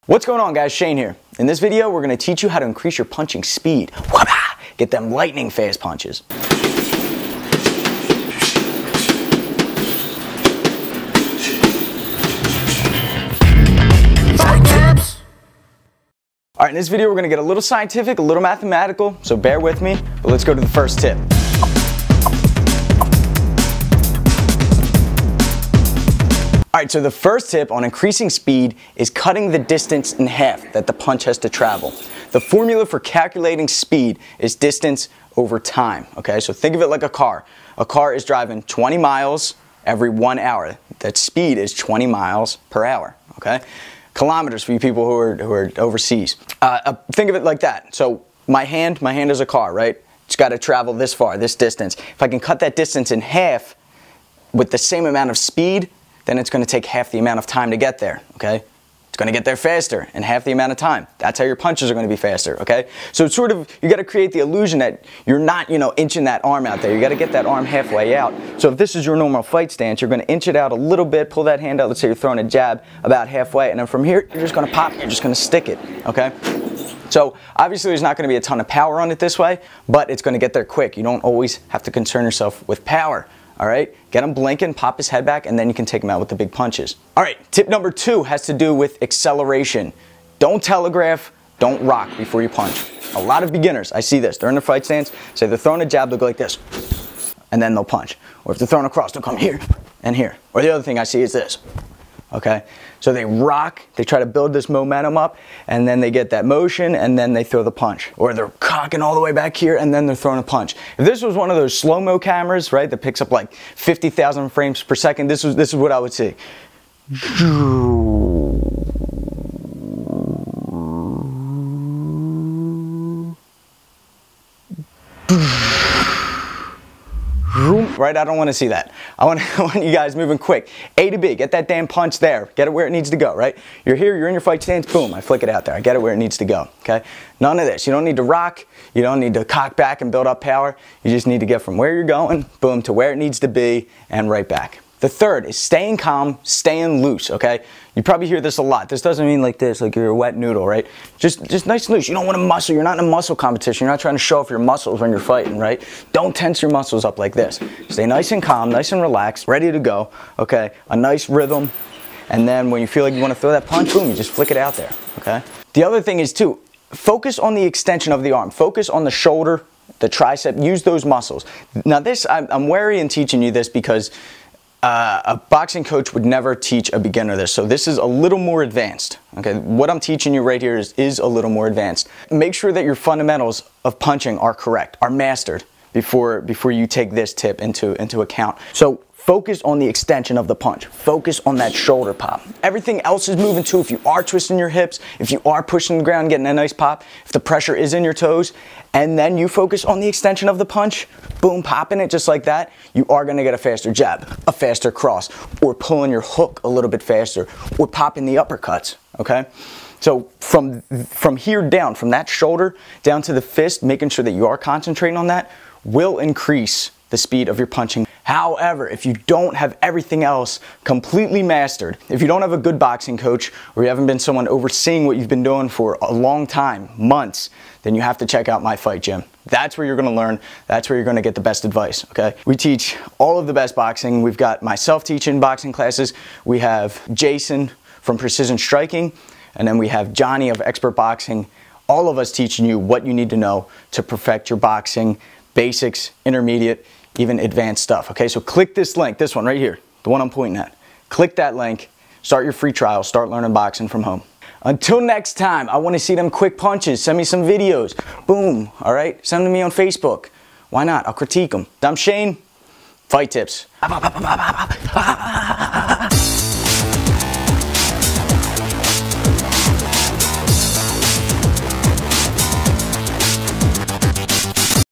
What's going on, guys? Shane here. In this video, we're going to teach you how to increase your punching speed. Get them lightning fast punches. Alright, in this video, we're going to get a little scientific, a little mathematical, so bear with me, but let's go to the first tip. Alright, so the first tip on increasing speed is cutting the distance in half that the punch has to travel. The formula for calculating speed is distance over time, okay? So think of it like a car. A car is driving 20 miles every 1 hour. That speed is 20 miles per hour, okay? Kilometers for you people who are overseas. Think of it like that. So my hand is a car, right? It's got to travel this far, this distance. If I can cut that distance in half with the same amount of speed, then it's going to take half the amount of time to get there, okay? It's going to get there faster in half the amount of time. That's how your punches are going to be faster, okay? So it's sort of, you got to create the illusion that you're not, inching that arm out there. You got to get that arm halfway out. So if this is your normal fight stance, you're going to inch it out a little bit, pull that hand out. Let's say you're throwing a jab about halfway, and then from here, you're just going to pop, you're just going to stick it, okay? So obviously there's not going to be a ton of power on it this way, but it's going to get there quick. You don't always have to concern yourself with power. All right, get him blinking, pop his head back, and then you can take him out with the big punches. All right, tip number 2 has to do with acceleration. Don't telegraph, don't rock before you punch. A lot of beginners, I see this, they're in their fight stance, say they're throwing a jab, they'll go like this, and then they'll punch. Or if they're throwing across, they'll come here and here. Or the other thing I see is this. Okay, so they rock, they try to build this momentum up, and then they get that motion, and then they throw the punch. Or they're cocking all the way back here, and then they're throwing a punch. If this was one of those slow-mo cameras, right, that picks up like 50,000 frames per second, this is what I would see. Right? I don't want to see that. I want you guys moving quick. A to B. Get that damn punch there. Get it where it needs to go, right? You're here, you're in your fight stance, boom, I flick it out there. I get it where it needs to go, okay? None of this. You don't need to rock. You don't need to cock back and build up power. You just need to get from where you're going, boom, to where it needs to be and right back. The third is staying calm, staying loose, okay? You probably hear this a lot. This doesn't mean like this, like you're a wet noodle, right? Just nice and loose. You don't want to muscle. You're not in a muscle competition. You're not trying to show off your muscles when you're fighting, right? Don't tense your muscles up like this. Stay nice and calm, nice and relaxed, ready to go, okay? A nice rhythm. And then when you feel like you want to throw that punch, boom, you just flick it out there, okay? The other thing is too, focus on the extension of the arm. Focus on the shoulder, the tricep. Use those muscles. Now this, I'm wary in teaching you this because a boxing coach would never teach a beginner this, so this is a little more advanced. Okay, what I'm teaching you right here is a little more advanced. Make sure that your fundamentals of punching are correct, are mastered before you take this tip into account. So focus on the extension of the punch. Focus on that shoulder pop. Everything else is moving too. If you are twisting your hips, if you are pushing the ground, getting a nice pop, if the pressure is in your toes, and then you focus on the extension of the punch, boom, popping it just like that, you are going to get a faster jab, a faster cross, or pulling your hook a little bit faster, or popping the uppercuts, okay? So from here down, from that shoulder down to the fist, making sure that you are concentrating on that will increase the speed of your punching. However, if you don't have everything else completely mastered, if you don't have a good boxing coach, or you haven't been someone overseeing what you've been doing for a long time, months, then you have to check out my fight gym. That's where you're going to learn. That's where you're going to get the best advice, okay? We teach all of the best boxing. We've got myself teaching boxing classes. We have Jason from Precision Striking, and then we have Johnny of Expert Boxing. All of us teaching you what you need to know to perfect your boxing, basics, intermediate, even advanced stuff, okay? So click this link, this one right here, the one I'm pointing at. Click that link, start your free trial, start learning boxing from home. Until next time, I want to see them quick punches. Send me some videos. Boom, all right? Send them to me on Facebook. Why not? I'll critique them. I'm Shane. Fight tips.